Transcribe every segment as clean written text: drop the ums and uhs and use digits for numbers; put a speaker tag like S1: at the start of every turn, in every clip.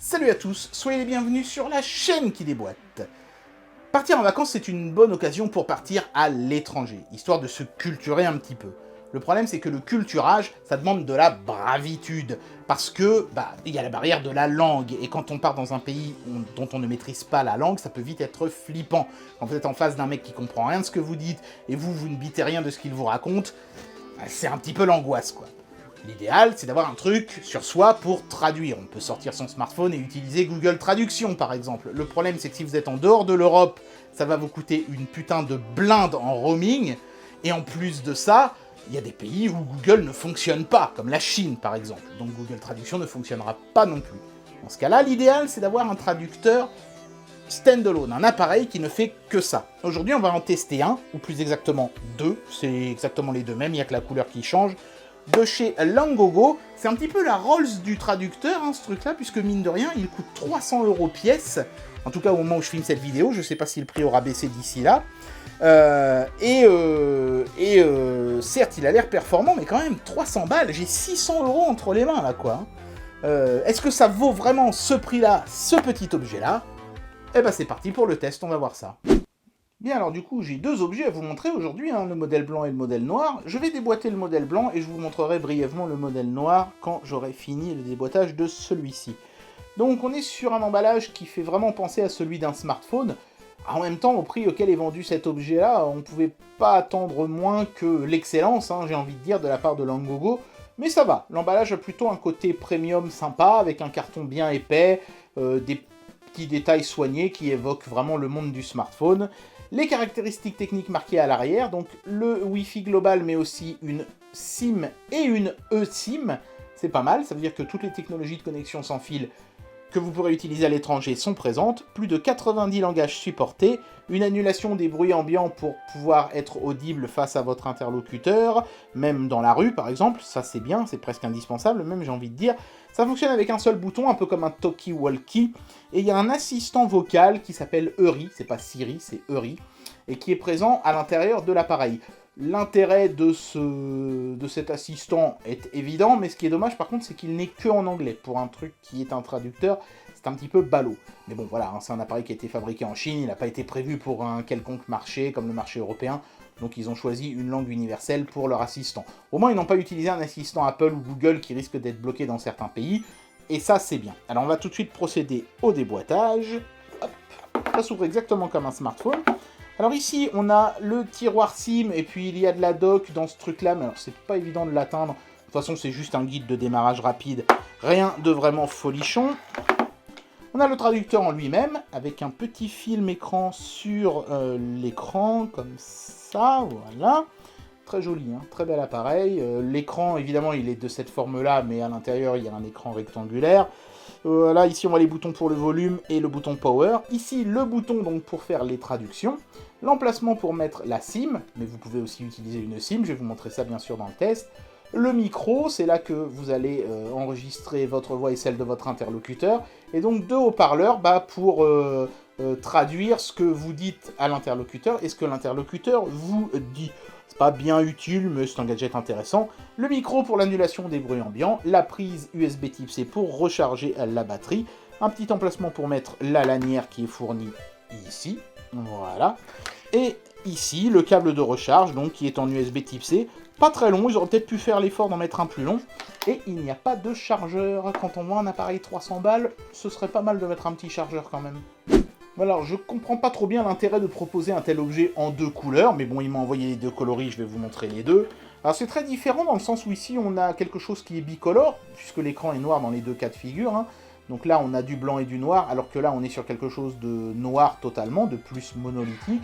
S1: Salut à tous, soyez les bienvenus sur la chaîne qui déboîte. Partir en vacances, c'est une bonne occasion pour partir à l'étranger, histoire de se culturer un petit peu. Le problème, c'est que le culturage, ça demande de la bravitude, parce que, il y a la barrière de la langue, et quand on part dans un pays dont on ne maîtrise pas la langue, ça peut vite être flippant. Quand vous êtes en face d'un mec qui comprend rien de ce que vous dites, et vous ne bitez rien de ce qu'il vous raconte, c'est un petit peu l'angoisse, quoi. L'idéal, c'est d'avoir un truc sur soi pour traduire. On peut sortir son smartphone et utiliser Google Traduction, par exemple. Le problème, c'est que si vous êtes en dehors de l'Europe, ça va vous coûter une putain de blinde en roaming. Et en plus de ça, il y a des pays où Google ne fonctionne pas, comme la Chine, par exemple. Donc Google Traduction ne fonctionnera pas non plus. Dans ce cas-là, l'idéal, c'est d'avoir un traducteur standalone, un appareil qui ne fait que ça. Aujourd'hui, on va en tester un, ou plus exactement deux. C'est exactement les deux mêmes, il n'y a que la couleur qui change. De chez Langogo, c'est un petit peu la Rolls du traducteur, hein, ce truc-là, puisque mine de rien, il coûte 300 € pièce, en tout cas au moment où je filme cette vidéo, je sais pas si le prix aura baissé d'ici là, certes, il a l'air performant, mais quand même, 300 balles, j'ai 600 € entre les mains, là, quoi. Est-ce que ça vaut vraiment ce prix-là, ce petit objet-là? Eh ben, c'est parti pour le test, on va voir ça. Bien, alors du coup, j'ai deux objets à vous montrer aujourd'hui, hein, le modèle blanc et le modèle noir. Je vais déboîter le modèle blanc et je vous montrerai brièvement le modèle noir quand j'aurai fini le déboîtage de celui-ci. Donc on est sur un emballage qui fait vraiment penser à celui d'un smartphone. En même temps, au prix auquel est vendu cet objet-là, on ne pouvait pas attendre moins que l'excellence, hein, j'ai envie de dire, de la part de Langogo. Mais ça va, l'emballage a plutôt un côté premium sympa, avec un carton bien épais, des petits détails soignés qui évoquent vraiment le monde du smartphone. Les caractéristiques techniques marquées à l'arrière, donc le Wi-Fi global, mais aussi une SIM et une eSIM, c'est pas mal, ça veut dire que toutes les technologies de connexion sans fil que vous pourrez utiliser à l'étranger sont présentes, plus de 90 langages supportés, une annulation des bruits ambiants pour pouvoir être audible face à votre interlocuteur, même dans la rue par exemple, ça c'est bien, c'est presque indispensable même j'ai envie de dire. Ça fonctionne avec un seul bouton, un peu comme un talkie-walkie, et il y a un assistant vocal qui s'appelle Eury, c'est pas Siri, c'est Eury, et qui est présent à l'intérieur de l'appareil. L'intérêt de cet assistant est évident, mais ce qui est dommage par contre, c'est qu'il n'est que en anglais. Pour un truc qui est un traducteur, c'est un petit peu ballot. Mais bon, voilà, hein, c'est un appareil qui a été fabriqué en Chine, il n'a pas été prévu pour un quelconque marché, comme le marché européen, donc ils ont choisi une langue universelle pour leur assistant. Au moins, ils n'ont pas utilisé un assistant Apple ou Google qui risque d'être bloqué dans certains pays, et ça, c'est bien. Alors, on va tout de suite procéder au déboîtage. Hop, ça s'ouvre exactement comme un smartphone. Alors ici, on a le tiroir SIM, et puis il y a de la dock dans ce truc-là, mais alors c'est pas évident de l'atteindre. De toute façon, c'est juste un guide de démarrage rapide, rien de vraiment folichon. On a le traducteur en lui-même, avec un petit film écran sur l'écran, comme ça, voilà. Très joli, hein, très bel appareil. L'écran, évidemment, il est de cette forme-là, mais à l'intérieur, il y a un écran rectangulaire. Là, ici, on voit les boutons pour le volume et le bouton Power. Ici, le bouton donc pour faire les traductions. L'emplacement pour mettre la SIM, mais vous pouvez aussi utiliser une SIM, je vais vous montrer ça bien sûr dans le test. Le micro, c'est là que vous allez enregistrer votre voix et celle de votre interlocuteur. Et donc deux haut-parleurs pour traduire ce que vous dites à l'interlocuteur et ce que l'interlocuteur vous dit. C'est pas bien utile, mais c'est un gadget intéressant. Le micro pour l'annulation des bruits ambiants, la prise USB Type C pour recharger la batterie, un petit emplacement pour mettre la lanière qui est fournie ici, voilà. Et ici, le câble de recharge, donc qui est en USB Type C, pas très long, ils auraient peut-être pu faire l'effort d'en mettre un plus long. Et il n'y a pas de chargeur. Quand on voit un appareil 300 balles, ce serait pas mal de mettre un petit chargeur quand même. Voilà, alors je comprends pas trop bien l'intérêt de proposer un tel objet en deux couleurs, mais bon, il m'a envoyé les deux coloris, je vais vous montrer les deux. Alors c'est très différent dans le sens où ici on a quelque chose qui est bicolore, puisque l'écran est noir dans les deux cas de figure, hein. Donc là on a du blanc et du noir, alors que là on est sur quelque chose de noir totalement, de plus monolithique.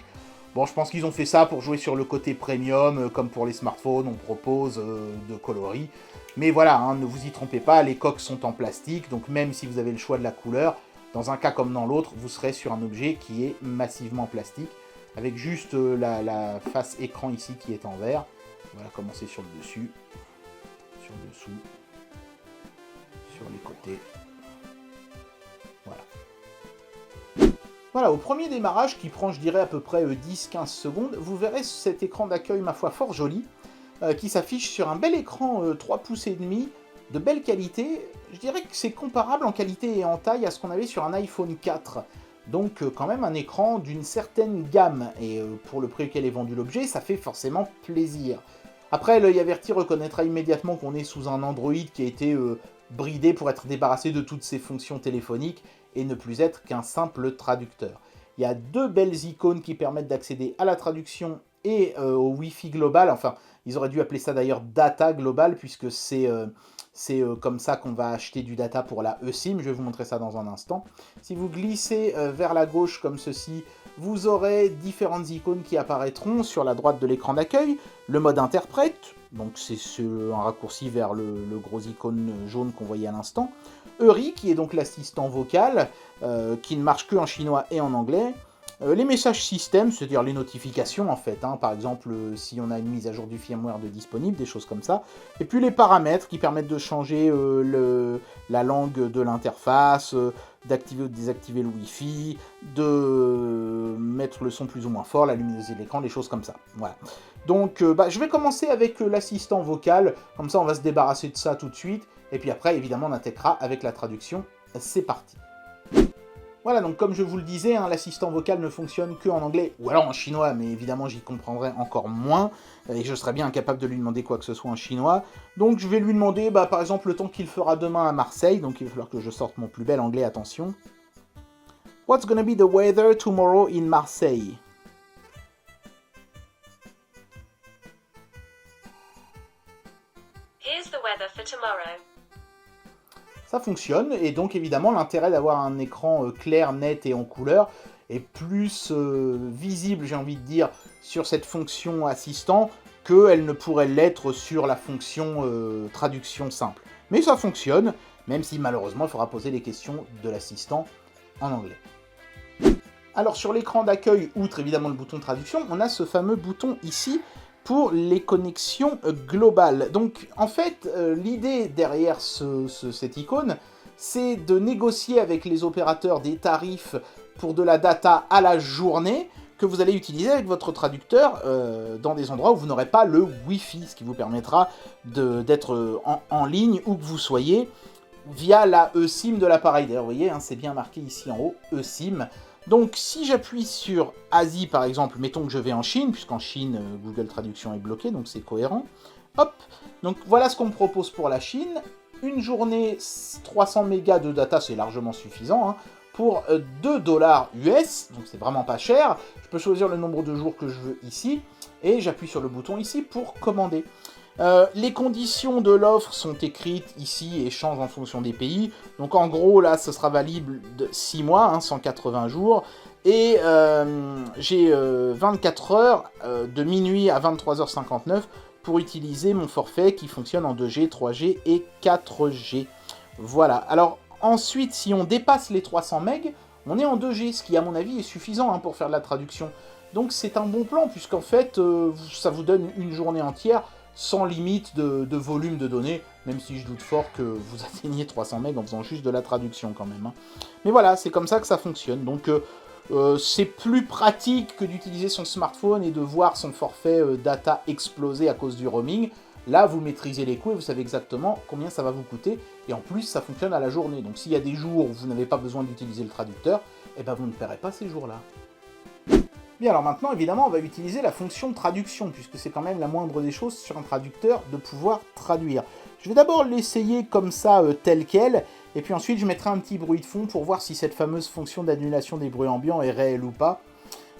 S1: Bon, je pense qu'ils ont fait ça pour jouer sur le côté premium, comme pour les smartphones, on propose de coloris. Mais voilà, hein, ne vous y trompez pas, les coques sont en plastique, donc même si vous avez le choix de la couleur, dans un cas comme dans l'autre, vous serez sur un objet qui est massivement plastique, avec juste la face écran ici qui est en verre. Voilà comment c'est sur le dessus, sur le dessous, sur les côtés. Voilà. Voilà, au premier démarrage, qui prend je dirais à peu près 10-15 secondes, vous verrez cet écran d'accueil ma foi fort joli, qui s'affiche sur un bel écran 3 pouces et demi, de belle qualité. Je dirais que c'est comparable en qualité et en taille à ce qu'on avait sur un iPhone 4. Donc quand même un écran d'une certaine gamme, et pour le prix auquel est vendu l'objet, ça fait forcément plaisir. Après, l'œil averti reconnaîtra immédiatement qu'on est sous un Android qui a été bridé pour être débarrassé de toutes ses fonctions téléphoniques et ne plus être qu'un simple traducteur. Il y a deux belles icônes qui permettent d'accéder à la traduction et au Wi-Fi global. Enfin, ils auraient dû appeler ça d'ailleurs data global, puisque c'est comme ça qu'on va acheter du data pour la eSIM. Je vais vous montrer ça dans un instant. Si vous glissez vers la gauche comme ceci, vous aurez différentes icônes qui apparaîtront sur la droite de l'écran d'accueil. Le mode interprète, donc c'est un raccourci vers le gros icône jaune qu'on voyait à l'instant. Eury, qui est donc l'assistant vocal, qui ne marche que en chinois et en anglais. Les messages système, c'est-à-dire les notifications en fait, hein, par exemple si on a une mise à jour du firmware de disponible, des choses comme ça. Et puis les paramètres qui permettent de changer la langue de l'interface, d'activer ou de désactiver le Wi-Fi, de mettre le son plus ou moins fort, la luminosité de l'écran, des choses comme ça. Voilà. Donc je vais commencer avec l'assistant vocal, comme ça on va se débarrasser de ça tout de suite, et puis après évidemment on intégrera avec la traduction. C'est parti. Voilà, donc comme je vous le disais, hein, l'assistant vocal ne fonctionne qu'en anglais, ou alors en chinois, mais évidemment j'y comprendrai encore moins, et je serais bien incapable de lui demander quoi que ce soit en chinois. Donc je vais lui demander, par exemple, le temps qu'il fera demain à Marseille, donc il va falloir que je sorte mon plus bel anglais, attention. What's gonna be the weather tomorrow in Marseille?
S2: Here's the weather for tomorrow.
S1: Ça fonctionne, et donc évidemment l'intérêt d'avoir un écran clair, net et en couleur est plus visible, j'ai envie de dire, sur cette fonction assistant qu'elle ne pourrait l'être sur la fonction traduction simple. Mais ça fonctionne, même si malheureusement il faudra poser les questions de l'assistant en anglais. Alors sur l'écran d'accueil, outre évidemment le bouton traduction, on a ce fameux bouton ici pour les connexions globales. Donc en fait, l'idée derrière cette icône, c'est de négocier avec les opérateurs des tarifs pour de la data à la journée que vous allez utiliser avec votre traducteur dans des endroits où vous n'aurez pas le Wi-Fi, ce qui vous permettra d'être en ligne où que vous soyez via la eSIM de l'appareil. D'ailleurs, vous voyez, hein, c'est bien marqué ici en haut, eSIM. Donc si j'appuie sur Asie par exemple, mettons que je vais en Chine, puisqu'en Chine Google Traduction est bloqué, donc c'est cohérent. Hop, donc voilà ce qu'on me propose pour la Chine. Une journée, 300 mégas de data, c'est largement suffisant, hein, pour 2 $ US, donc c'est vraiment pas cher. Je peux choisir le nombre de jours que je veux ici, et j'appuie sur le bouton ici pour commander. Les conditions de l'offre sont écrites ici et changent en fonction des pays. Donc en gros, là, ce sera valide de 6 mois, hein, 180 jours. Et j'ai 24 heures de minuit à 23h59 pour utiliser mon forfait qui fonctionne en 2G, 3G et 4G. Voilà. Alors ensuite, si on dépasse les 300 MB, on est en 2G, ce qui à mon avis est suffisant hein, pour faire de la traduction. Donc c'est un bon plan, puisqu'en fait, ça vous donne une journée entière sans limite de volume de données, même si je doute fort que vous atteigniez 300 MB en faisant juste de la traduction quand même. Hein. Mais voilà, c'est comme ça que ça fonctionne. Donc c'est plus pratique que d'utiliser son smartphone et de voir son forfait data exploser à cause du roaming. Là, vous maîtrisez les coûts et vous savez exactement combien ça va vous coûter. Et en plus, ça fonctionne à la journée. Donc s'il y a des jours où vous n'avez pas besoin d'utiliser le traducteur, eh ben, vous ne paierez pas ces jours-là. Bien, alors maintenant, évidemment, on va utiliser la fonction traduction, puisque c'est quand même la moindre des choses sur un traducteur de pouvoir traduire. Je vais d'abord l'essayer comme ça, tel quel, et puis ensuite je mettrai un petit bruit de fond pour voir si cette fameuse fonction d'annulation des bruits ambiants est réelle ou pas.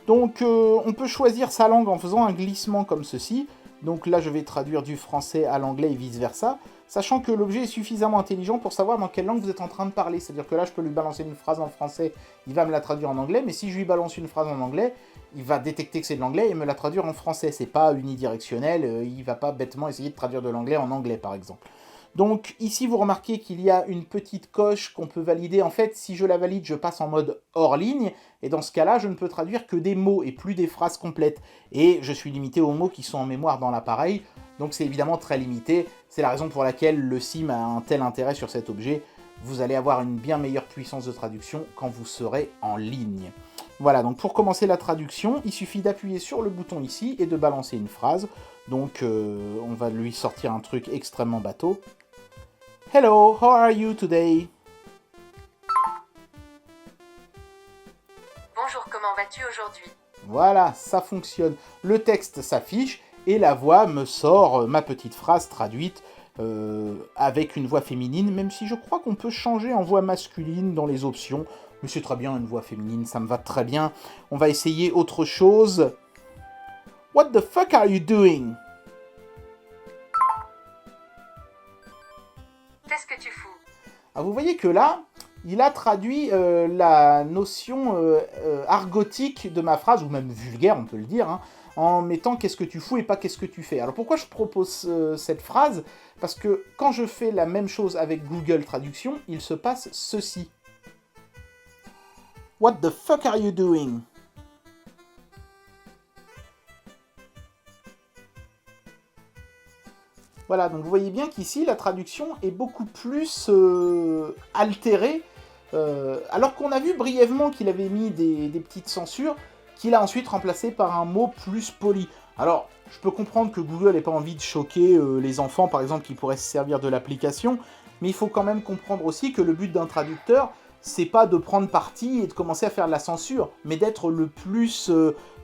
S1: Donc, on peut choisir sa langue en faisant un glissement comme ceci. Donc là, je vais traduire du français à l'anglais et vice-versa, sachant que l'objet est suffisamment intelligent pour savoir dans quelle langue vous êtes en train de parler. C'est-à-dire que là, je peux lui balancer une phrase en français, il va me la traduire en anglais, mais si je lui balance une phrase en anglais, il va détecter que c'est de l'anglais et me la traduire en français. C'est pas unidirectionnel, il va pas bêtement essayer de traduire de l'anglais en anglais, par exemple. Donc ici, vous remarquez qu'il y a une petite coche qu'on peut valider. En fait, si je la valide, je passe en mode hors ligne, et dans ce cas-là, je ne peux traduire que des mots et plus des phrases complètes. Et je suis limité aux mots qui sont en mémoire dans l'appareil, donc c'est évidemment très limité. C'est la raison pour laquelle le SIM a un tel intérêt sur cet objet. Vous allez avoir une bien meilleure puissance de traduction quand vous serez en ligne. Voilà, donc pour commencer la traduction, il suffit d'appuyer sur le bouton ici et de balancer une phrase. Donc on va lui sortir un truc extrêmement bateau. Hello, how are you today?
S2: Bonjour, comment vas-tu aujourd'hui?
S1: Voilà, ça fonctionne. Le texte s'affiche et la voix me sort ma petite phrase traduite avec une voix féminine, même si je crois qu'on peut changer en voix masculine dans les options. Mais c'est très bien une voix féminine, ça me va très bien. On va essayer autre chose. What the fuck are you doing?
S2: Qu'est-ce que tu fous?
S1: Ah, vous voyez que là, il a traduit la notion argotique de ma phrase, ou même vulgaire, on peut le dire, hein, en mettant qu'est-ce que tu fous et pas qu'est-ce que tu fais. Alors pourquoi je propose cette phrase? Parce que quand je fais la même chose avec Google Traduction, il se passe ceci. What the fuck are you doing? Voilà, donc vous voyez bien qu'ici, la traduction est beaucoup plus altérée, alors qu'on a vu brièvement qu'il avait mis des petites censures, qu'il a ensuite remplacé par un mot plus poli. Alors, je peux comprendre que Google n'ait pas envie de choquer les enfants, par exemple, qui pourraient se servir de l'application, mais il faut quand même comprendre aussi que le but d'un traducteur, c'est pas de prendre parti et de commencer à faire de la censure, mais d'être le plus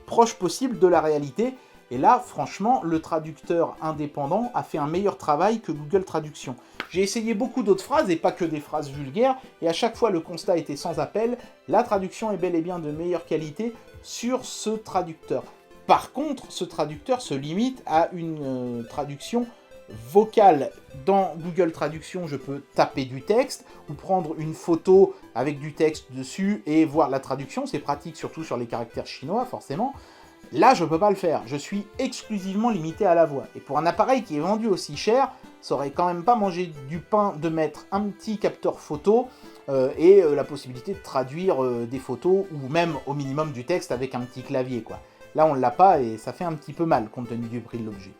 S1: proche possible de la réalité. Et là, franchement, le traducteur indépendant a fait un meilleur travail que Google Traduction. J'ai essayé beaucoup d'autres phrases, et pas que des phrases vulgaires, et à chaque fois le constat était sans appel, la traduction est bel et bien de meilleure qualité sur ce traducteur. Par contre, ce traducteur se limite à une traduction vocale. Dans Google Traduction, je peux taper du texte, ou prendre une photo avec du texte dessus, et voir la traduction, c'est pratique surtout sur les caractères chinois, forcément. Là, je peux pas le faire, je suis exclusivement limité à la voix. Et pour un appareil qui est vendu aussi cher, ça aurait quand même pas mangé du pain de mettre un petit capteur photo et la possibilité de traduire des photos ou même au minimum du texte avec un petit clavier, quoi. Là, on l'a pas et ça fait un petit peu mal compte tenu du prix de l'objet.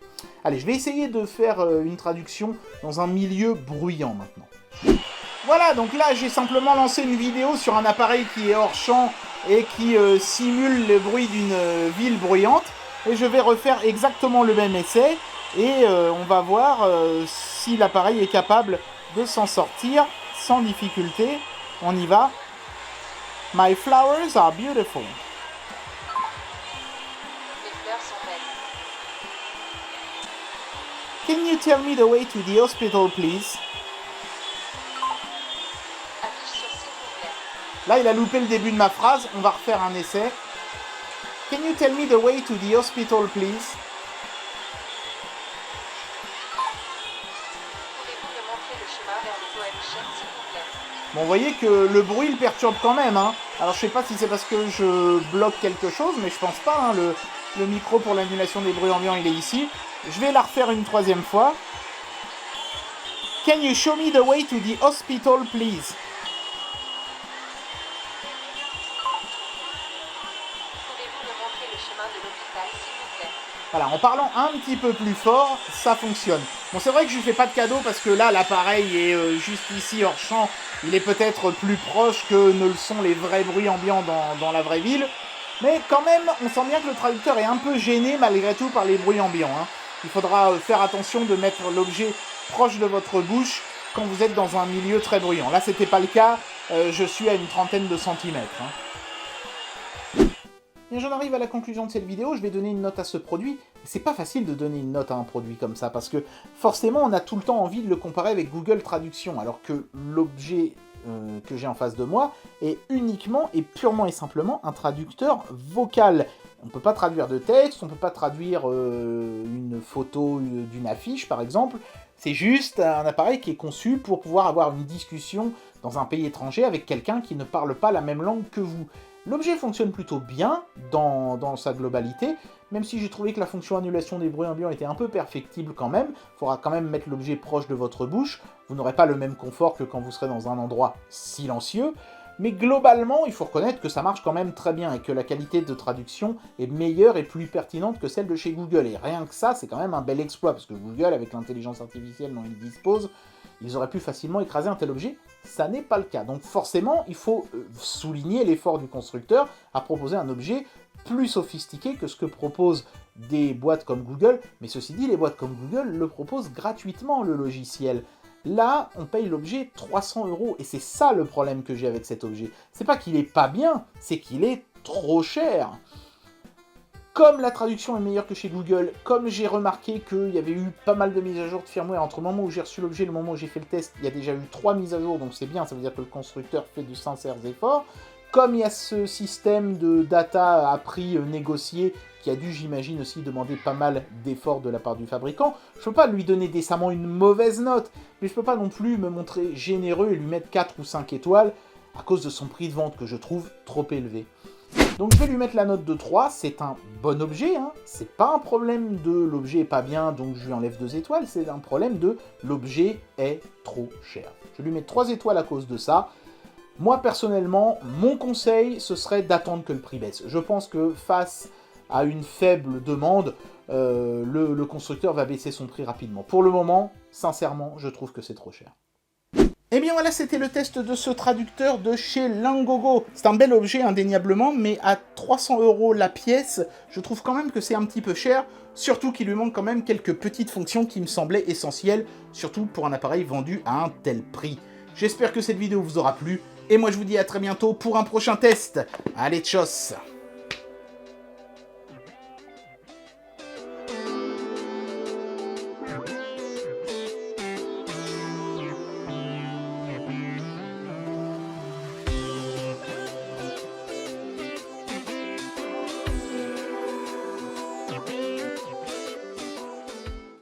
S1: Allez, je vais essayer de faire une traduction dans un milieu bruyant maintenant. Voilà, donc là j'ai simplement lancé une vidéo sur un appareil qui est hors champ et qui simule le bruit d'une ville bruyante. Et je vais refaire exactement le même essai et on va voir si l'appareil est capable de s'en sortir sans difficulté. On y va. My flowers are beautiful.
S2: Les fleurs sont belles.
S1: Can you tell me the way to the hospital, please?
S2: Affiche sur s'il vous plaît.
S1: Là, il a loupé le début de ma phrase. On va refaire un essai. Can you tell me the way to the hospital, please?
S2: Pouvez-vous me montrer le chemin vers les OMG, s'il vous plaît?
S1: Bon, vous voyez que le bruit le perturbe quand même, hein. Alors, je sais pas si c'est parce que je bloque quelque chose, mais je pense pas, hein. Le micro pour l'annulation des bruits ambiants, il est ici. Je vais la refaire une troisième fois. Can you show me the way to the hospital, please?
S2: Pouvez-vous me montrer le chemin de l'hôpital, s'il vous plaît?
S1: Voilà, en parlant un petit peu plus fort, ça fonctionne. Bon, c'est vrai que je lui fais pas de cadeau parce que là, l'appareil est juste ici, hors champ. Il est peut-être plus proche que ne le sont les vrais bruits ambiants dans la vraie ville. Mais quand même, on sent bien que le traducteur est un peu gêné malgré tout par les bruits ambiants, hein. Il faudra faire attention de mettre l'objet proche de votre bouche quand vous êtes dans un milieu très bruyant. Là, c'était pas le cas. Je suis à une trentaine de centimètres, hein. Et j'en arrive à la conclusion de cette vidéo, je vais donner une note à ce produit. C'est pas facile de donner une note à un produit comme ça, parce que forcément on a tout le temps envie de le comparer avec Google Traduction, alors que l'objet que j'ai en face de moi est uniquement et purement et simplement un traducteur vocal. On ne peut pas traduire de texte, on ne peut pas traduire une photo d'une affiche par exemple, c'est juste un appareil qui est conçu pour pouvoir avoir une discussion dans un pays étranger avec quelqu'un qui ne parle pas la même langue que vous. L'objet fonctionne plutôt bien dans sa globalité, même si j'ai trouvé que la fonction annulation des bruits ambiants était un peu perfectible quand même. Il faudra quand même mettre l'objet proche de votre bouche, vous n'aurez pas le même confort que quand vous serez dans un endroit silencieux, mais globalement, il faut reconnaître que ça marche quand même très bien et que la qualité de traduction est meilleure et plus pertinente que celle de chez Google. Et rien que ça, c'est quand même un bel exploit, parce que Google, avec l'intelligence artificielle dont il dispose, ils auraient pu facilement écraser un tel objet. Ça n'est pas le cas. Donc forcément, il faut souligner l'effort du constructeur à proposer un objet plus sophistiqué que ce que proposent des boîtes comme Google. Mais ceci dit, les boîtes comme Google le proposent gratuitement, le logiciel. Là, on paye l'objet 300 €, et c'est ça le problème que j'ai avec cet objet. C'est pas qu'il est pas bien, c'est qu'il est trop cher. Comme la traduction est meilleure que chez Google, comme j'ai remarqué qu'il y avait eu pas mal de mises à jour de firmware entre le moment où j'ai reçu l'objet et le moment où j'ai fait le test, il y a déjà eu 3 mises à jour, donc c'est bien, ça veut dire que le constructeur fait de sincères efforts. Comme il y a ce système de data à prix négocié, qui a dû, j'imagine, aussi demander pas mal d'efforts de la part du fabricant, je peux pas lui donner décemment une mauvaise note, mais je peux pas non plus me montrer généreux et lui mettre 4 ou 5 étoiles à cause de son prix de vente que je trouve trop élevé. Donc je vais lui mettre la note de 3, c'est un bon objet, hein. C'est pas un problème de l'objet est pas bien, donc je lui enlève 2 étoiles, c'est un problème de l'objet est trop cher. Je lui mets 3 étoiles à cause de ça. Moi personnellement, mon conseil, ce serait d'attendre que le prix baisse. Je pense que face à une faible demande, le constructeur va baisser son prix rapidement. Pour le moment, sincèrement, je trouve que c'est trop cher. Et bien voilà, c'était le test de ce traducteur de chez Langogo. C'est un bel objet indéniablement, mais à 300 € la pièce, je trouve quand même que c'est un petit peu cher, surtout qu'il lui manque quand même quelques petites fonctions qui me semblaient essentielles, surtout pour un appareil vendu à un tel prix. J'espère que cette vidéo vous aura plu, et moi je vous dis à très bientôt pour un prochain test. Allez, tchuss!